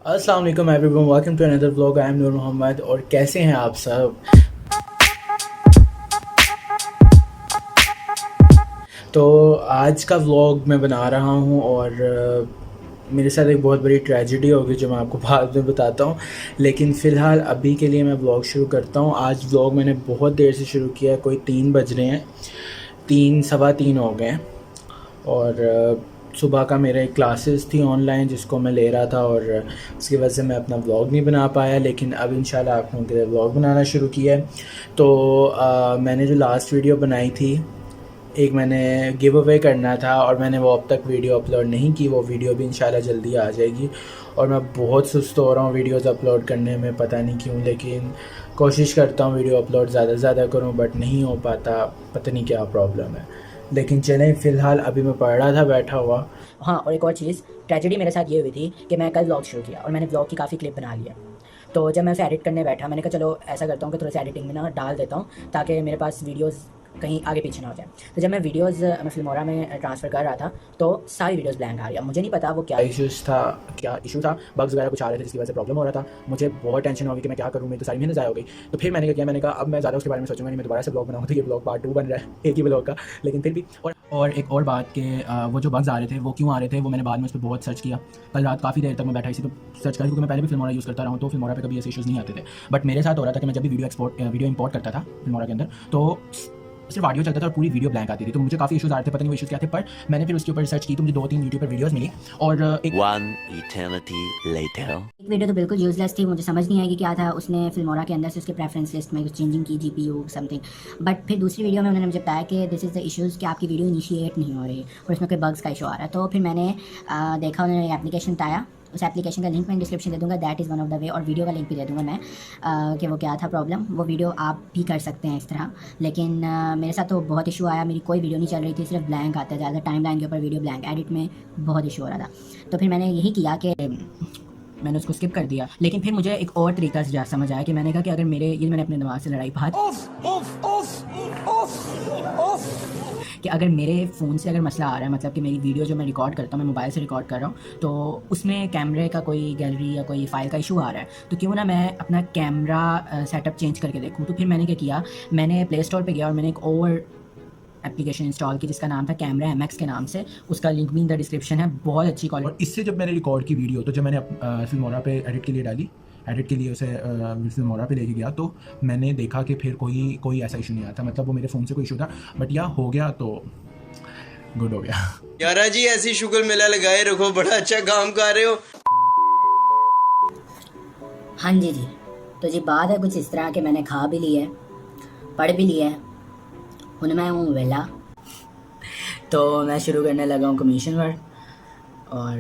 अस्सलाम वालेकुम everyone, welcome to another vlog. I am Noor Mohammad. और कैसे हैं आप सब? तो आज का व्लॉग मैं बना रहा हूं और मेरे साथ एक बहुत बड़ी ट्रेजेडी होगी जो मैं आपको बाद में बताता हूं। लेकिन फ़िलहाल अभी के लिए मैं व्लॉग शुरू करता हूं। आज व्लॉग मैंने बहुत देर से शुरू किया है, कोई 3 बज रहे हैं, 3 सवा 3 हो गए हैं। और सुबह का मेरे क्लासेस थी ऑनलाइन जिसको मैं ले रहा था, और उसकी वजह से मैं अपना व्लॉग नहीं बना पाया। लेकिन अब इंशाल्लाह आप लोगों के लिए व्लॉग बनाना शुरू किया है। तो मैंने जो लास्ट वीडियो बनाई थी, एक मैंने गिव अवे करना था और मैंने वो अब तक वीडियो अपलोड नहीं की। वो वीडियो भी इंशाल्लाह जल्दी आ जाएगी। और मैं बहुत सुस्त हो रहा हूँ वीडियोज़ अपलोड करने में, पता नहीं क्यों, लेकिन कोशिश करता हूँ वीडियो अपलोड ज़्यादा से ज़्यादा करूँ, बट नहीं हो पाता, पता नहीं क्या प्रॉब्लम है। लेकिन चलें, फ़िलहाल अभी मैं पढ़ रहा था बैठा हुआ। हाँ, और एक और चीज़, ट्रेजेडी मेरे साथ ये हुई थी कि मैं कल व्लॉग शुरू किया और मैंने व्लॉग की काफ़ी क्लिप बना ली है। तो जब मैं उसे एडिट करने बैठा, मैंने कहा चलो ऐसा करता हूँ कि थोड़ा-सा एडिटिंग में ना डाल देता हूँ ताकि मेरे पास वीडियोज़ कहीं आगे पीछे ना हो जाए। तो जब मैं वीडियोज़ मैं फ़िल्मोरा में ट्रांसफ़र कर रहा था, तो सारी वीडियोज़ ब्लैंक आ रही है। मुझे नहीं पता वो क्या इश्यूज़ था, क्या इशू था, बग्स वगैरह कुछ आ रहे थे जिसकी वजह से प्रॉब्लम हो रहा था। मुझे बहुत टेंशन हो गई कि मैं क्या करूँ, मेरी तो सारी मेहनत ज़ाया हो गई। तो फिर मैंने क्या किया, मैंने कहा अब मैं ज़्यादा उसके बारे में सोचूंगा नहीं, मैं दोबारा से ब्लॉग बनाऊँगा। तो ये ब्लॉग पार्ट 2 बन रहा है एक ही ब्लॉग का। लेकिन फिर भी, और एक और बात कि वो जो बग्स आ रहे थे वो क्यों आ रहे थे, वो मैंने बाद में उस पर बहुत सर्च किया। कल रात काफ़ी देर तक मैं बैठा इसी तो सर्च करा, क्योंकि मैं पहले भी फिल्मोरा यूज़ करता रहा हूँ, तो फिल्मोरा पे कभी ऐसे इश्यूज़ नहीं आते थे। बट मेरे साथ हो रहा था कि मैं जब भी वीडियो इंपोर्ट करता था फिल्मोरा के अंदर, तो सिर्फ ऑडियो चलता था और पूरी वीडियो ब्लैंक आती थी। तो मुझे काफ़ी इश्यूज़ आ रहे थे, पता नहीं वो इश्यूज़ क्या थे। पर मैंने फिर उसके ऊपर रिसर्च की तो मुझे 2-3 यूट्यूब पर वीडियोज़ मिली। और एक One eternity later. एक वीडियो तो बिल्कुल यूज़लेस थी, मुझे समझ नहीं आई कि क्या था। उसने फिल्मोरा के अंदर से उसके प्रेफरेंस लिस्ट में कुछ चेंजिंग की, जीपीयू समथिंग। बट फिर दूसरी वीडियो में उन्होंने मुझे बताया कि दिस इज़ द इश्यूज़ कि आपकी वीडियो इनिशिएट नहीं हो रही और इसमें कोई बग्स का इशू आ रहा है। तो फिर मैंने देखा, उन्होंने एप्लीकेशन बताया। उस एप्लीकेशन का लिंक मैं डिस्क्रिप्शन दे दूँगा, that is one of the way, और वीडियो का लिंक भी दे दूँगा मैं कि वो क्या था प्रॉब्लम। वो वीडियो आप भी कर सकते हैं इस तरह। लेकिन मेरे साथ तो बहुत इशू आया, मेरी कोई वीडियो नहीं चल रही थी, सिर्फ ब्लैंक आता है, ज़्यादा टाइम लाइन के ऊपर वीडियो ब्लैंक, एडिट में बहुत इशू हो रहा था। तो फिर मैंने यही किया कि मैंने उसको स्किप कर दिया। लेकिन फिर मुझे एक और तरीका समझ आया कि मैंने कहा कि अगर मैंने अपने दिमाग से लड़ाई बात कि अगर मेरे फ़ोन से अगर मसला आ रहा है, मतलब कि मेरी वीडियो जो मैं रिकॉर्ड करता हूँ, मैं मोबाइल से रिकॉर्ड कर रहा हूँ, तो उसमें कैमरे का कोई गैलरी या कोई फ़ाइल का इशू आ रहा है, तो क्यों ना मैं अपना कैमरा सेटअप चेंज करके देखूँ। तो फिर मैंने क्या किया, मैंने प्ले स्टोर पे गया और मैंने एक और एप्लीकेशन इंस्टॉल की जिसका नाम था कैमरा एमएक्स के नाम से। उसका लिंक भी इन द डिस्क्रिप्शन है, बहुत अच्छी क्वालिटी। और इससे जब मैंने रिकॉर्ड की वीडियो, तो जब मैंने फिल्मोरा पे एडिट के लिए डाली, एडिट के लिए उसे फिल्मोरा पे लेके गया, तो मैंने देखा कि फिर कोई ऐसा इशू नहीं आता। मतलब वो मेरे फ़ोन से कोई इशू था, बट या हो गया तो गुड हो गया। यारा जी ऐसी शुक्र मेला लगाए रखो, बड़ा अच्छा काम कर रहे हो। हाँ जी जी। तो जी बात है कुछ इस तरह के, मैंने खा भी लिया है, पढ़ भी लिया है, हुन मैं हूँ वेला। तो मैं शुरू करने लगा हूँ कमीशन वर्क, और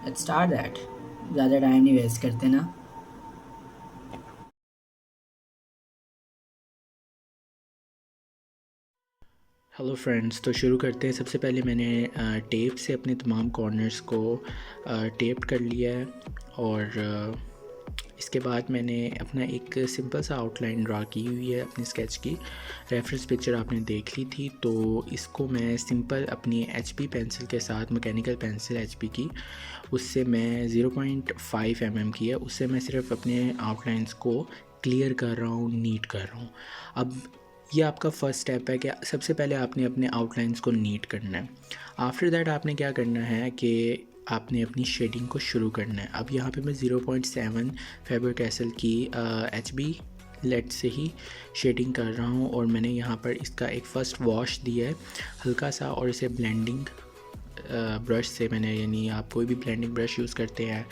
लेट्स स्टार्ट दैट। ज़्यादा टाइम नहीं वेस्ट करते ना। हेलो फ्रेंड्स, तो शुरू करते हैं। सबसे पहले मैंने टेप से अपने तमाम कॉर्नर्स को टेप कर लिया है। और इसके बाद मैंने अपना एक सिंपल सा आउटलाइन ड्रा की हुई है अपनी स्केच की। रेफरेंस पिक्चर आपने देख ली थी, तो इसको मैं सिंपल अपनी एचपी पेंसिल के साथ, मैकेनिकल पेंसिल एचपी की, उससे मैं 0.5 mm की है, उससे मैं सिर्फ अपने आउटलाइंस को क्लियर कर रहा हूँ, नीट कर रहा हूँ। अब ये आपका फ़र्स्ट स्टेप है कि सबसे पहले आपने अपने आउटलाइंस को नीट करना है। आफ्टर दैट आपने क्या करना है कि आपने अपनी शेडिंग को शुरू करना है। अब यहाँ पे मैं 0.7 फैबर कैसल की HB लेड से ही शेडिंग कर रहा हूँ। और मैंने यहाँ पर इसका एक फ़र्स्ट वॉश दिया है हल्का सा, और इसे ब्लेंडिंग ब्रश से मैंने, यानी आप कोई भी ब्लेंडिंग ब्रश यूज़ करते हैं,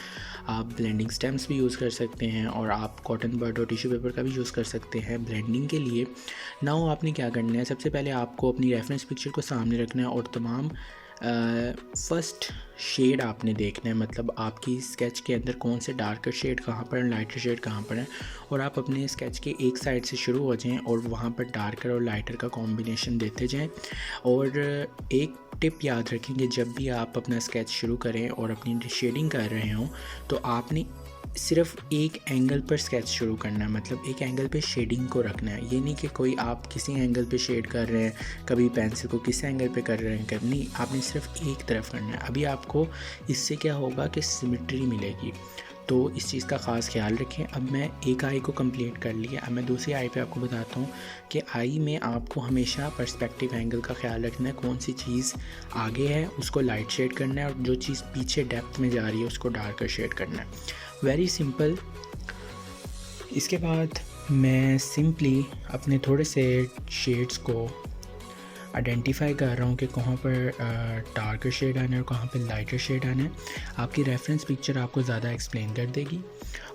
आप ब्लेंडिंग स्टेम्स भी यूज़ कर सकते हैं, और आप कॉटन बड और टिश्यू पेपर का भी यूज़ कर सकते हैं ब्लेंडिंग के लिए। नाउ आपने क्या करना है, सबसे पहले आपको अपनी रेफरेंस पिक्चर को सामने रखना है और तमाम फर्स्ट शेड आपने देखना है, मतलब आपकी स्केच के अंदर कौन से डार्कर शेड कहाँ पर है, लाइटर शेड कहाँ पर है, और आप अपने स्केच के एक साइड से शुरू हो जाएं और वहाँ पर डार्कर और लाइटर का कॉम्बिनेशन देते जाएं। और एक टिप याद रखें कि जब भी आप अपना स्केच शुरू करें और अपनी शेडिंग कर रहे हों, तो आपने सिर्फ एक एंगल पर स्केच शुरू करना है, मतलब एक एंगल पे शेडिंग को रखना है। ये नहीं कि कोई आप किसी एंगल पे शेड कर रहे हैं, कभी पेंसिल को किस एंगल पे कर रहे हैं, कभी नहीं, आपने सिर्फ एक तरफ करना है। अभी आपको इससे क्या होगा कि सिमेट्री मिलेगी, तो इस चीज़ का ख़ास ख्याल रखें। अब मैं एक आई को कंप्लीट कर लिया, अब मैं दूसरी आई पे आपको बताता हूँ कि आई में आपको हमेशा पर्सपेक्टिव एंगल का ख्याल रखना है। कौन सी चीज़ आगे है उसको लाइट शेड करना है, और जो चीज़ पीछे डेप्थ में जा रही है उसको डार्कर शेड करना है। Very simple. इसके बाद मैं सिंपली अपने थोड़े से शेड्स को आइडेंटिफाई कर रहा हूँ कि कहाँ पर डार्कर शेड आना है और कहाँ पर लाइटर शेड आना है। आपकी रेफरेंस पिक्चर आपको ज़्यादा एक्सप्लेन कर देगी।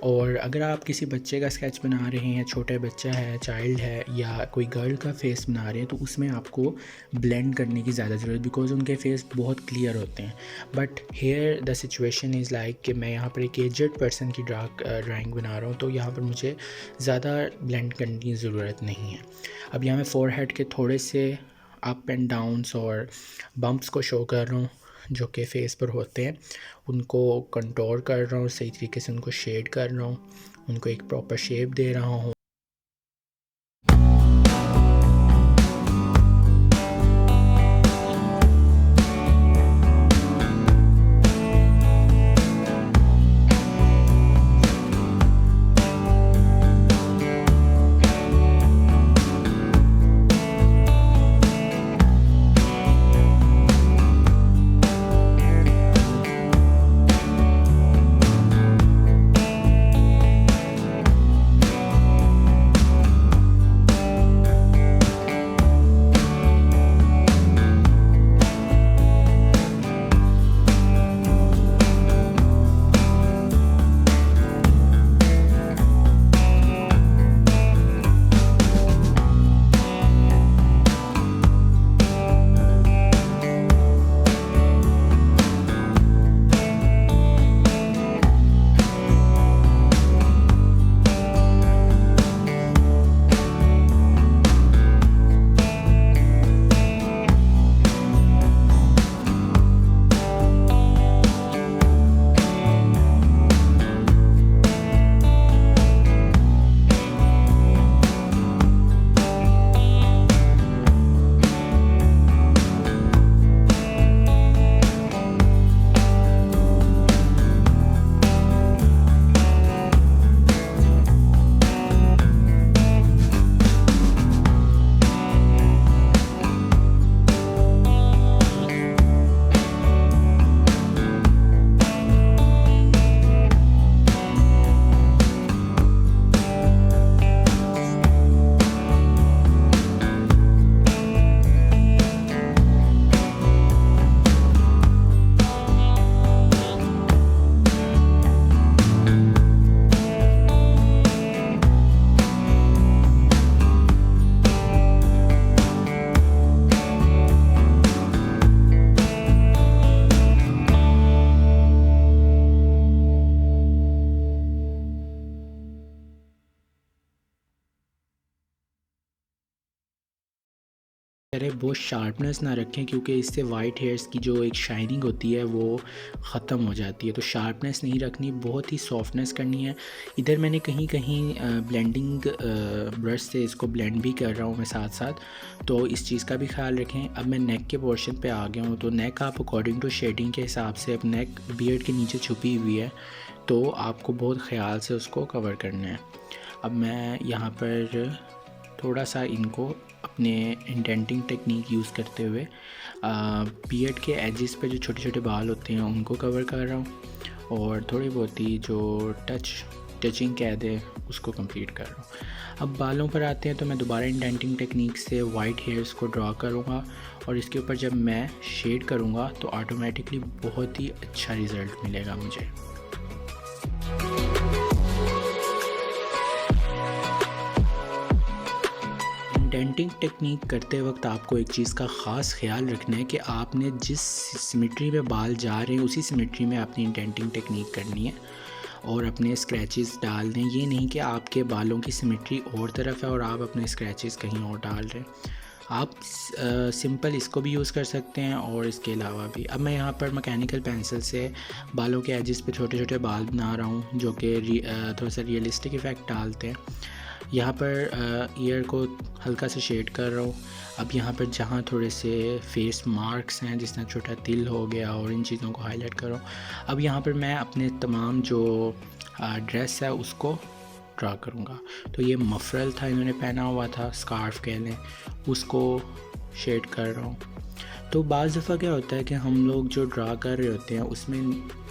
और अगर आप किसी बच्चे का स्केच बना रहे हैं, छोटा बच्चा है, चाइल्ड है, या कोई गर्ल का फेस बना रहे हैं, तो उसमें आपको ब्लेंड करने की ज़्यादा ज़रूरत, बिकॉज उनके फेस बहुत क्लियर होते हैं। But here the situation is like कि मैं यहाँ पर एक एजड पर्सन की ड्राइंग बना रहा हूँ, तो यहाँ पर मुझे ज़्यादा ब्लेंड करने की ज़रूरत नहीं है। अब यहाँ मैं फोरहेड के थोड़े से अप एंड डाउन्स और बम्प्स को शो कर रहा हूँ जो कि फेस पर होते हैं, उनको कंटोर कर रहा हूँ, सही तरीके से उनको शेड कर रहा हूँ, उनको एक प्रॉपर शेप दे रहा हूँ। अरे बहुत शार्पनेस ना रखें, क्योंकि इससे वाइट हेयर्स की जो एक शाइनिंग होती है वो ख़त्म हो जाती है। तो शार्पनेस नहीं रखनी, बहुत ही सॉफ्टनेस करनी है। इधर मैंने कहीं कहीं ब्लेंडिंग ब्रश से इसको ब्लेंड भी कर रहा हूँ मैं साथ साथ, तो इस चीज़ का भी ख्याल रखें। अब मैं नेक के पोर्शन पे आ गया हूँ, तो नेक आप अकॉर्डिंग टू शेडिंग के हिसाब से, अब नेक बियर्ड के नीचे छुपी हुई है, तो आपको बहुत ख़याल से उसको कवर करना है। अब मैं यहाँ पर थोड़ा सा इनको अपने इंडेंटिंग टेक्निक यूज़ करते हुए बियर्ड के एजेस पे जो छोटे छोटे बाल होते हैं उनको कवर कर रहा हूँ, और थोड़ी बहुत ही जो टचिंग कैद है उसको कंप्लीट कर रहा हूँ। अब बालों पर आते हैं, तो मैं दोबारा इंडेंटिंग टेक्निक से वाइट हेयर्स को ड्रा करूँगा, और इसके ऊपर जब मैं शेड करूँगा तो ऑटोमेटिकली बहुत ही अच्छा रिज़ल्ट मिलेगा मुझे। इंडेंटिंग टेक्निक करते वक्त आपको एक चीज़ का ख़ास ख्याल रखना है कि आपने जिस सिमेट्री में बाल जा रहे हैं उसी सिमेट्री में अपनी इंडेंटिंग टेक्निक करनी है और अपने स्क्रैचेस डाल दें। ये नहीं कि आपके बालों की सिमेट्री और तरफ है और आप अपने स्क्रैचेस कहीं और डाल रहे हैं। आप सिंपल इसको भी यूज़ कर सकते हैं और इसके अलावा भी। अब मैं यहाँ पर मैकेनिकल पेंसिल से बालों के एजेस पे छोटे छोटे बाल बना रहा हूँ जो कि थोड़ा सा रियलिस्टिक इफ़ेक्ट डालते हैं। यहाँ पर ईयर को हल्का सा शेड कर रहा हूँ। अब यहाँ पर जहाँ थोड़े से फेस मार्क्स हैं, जिस तरह छोटा तिल हो गया, और इन चीज़ों को हाईलाइट कर रहा हूँ। अब यहाँ पर मैं अपने तमाम जो ड्रेस है उसको ड्रा करूँगा। तो ये मफरल था, इन्होंने पहना हुआ था, स्कार्फ कह लें, उसको शेड कर रहा हूँ। तो बाज़ दफ़ा क्या होता है कि हम लोग जो ड्रा कर रहे होते हैं उसमें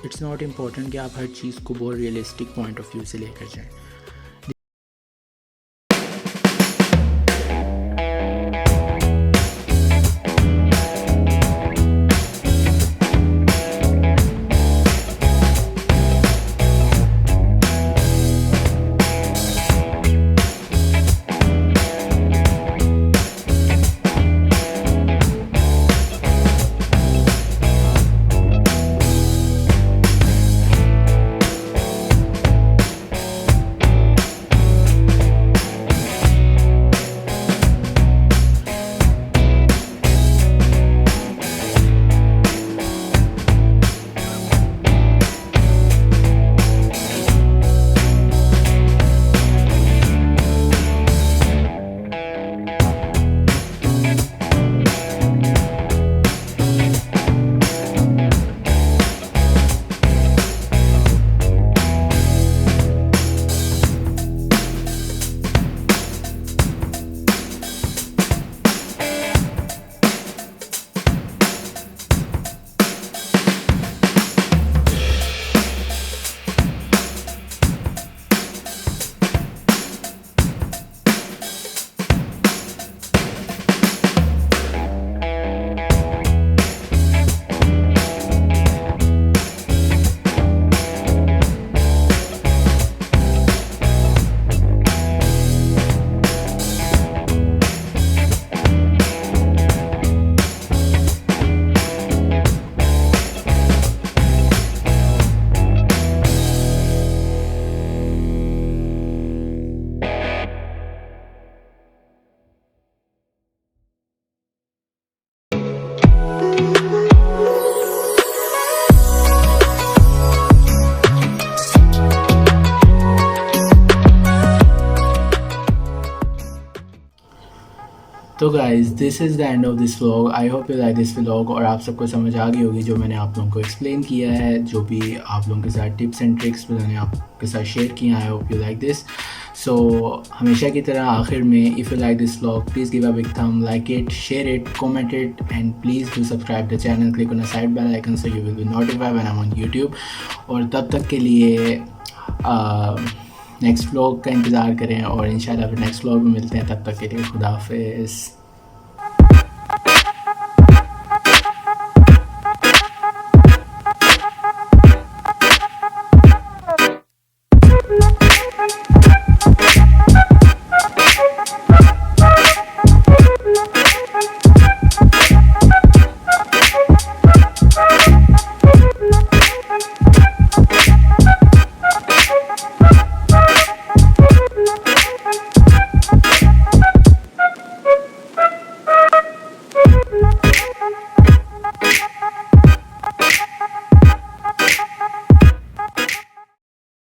इट्स नॉट इम्पॉर्टेंट कि आप हर चीज़ को बहुत रियलिस्टिक पॉइंट ऑफ व्यू से लेकर जाएं। तो guys this is the end of this vlog. I hope you like this vlog और आप सबको समझ आ गई होगी जो मैंने आप लोगों को एक्सप्लेन किया है, जो भी आप लोगों के साथ टिप्स एंड ट्रिक्स मैंने आपके साथ शेयर किया। I hope you like this. So हमेशा की तरह आखिर में, if you like this vlog please give a big thumb, like it, share it, comment it, and please do subscribe the channel, click on the side bell icon so you will be notified when I am on YouTube. और तब तक के लिए next vlog का इंतज़ार करें और इंशाल्लाह फिर नेक्स्ट व्लॉग में मिलते हैं। तब तक के लिए खुदा हाफिज़।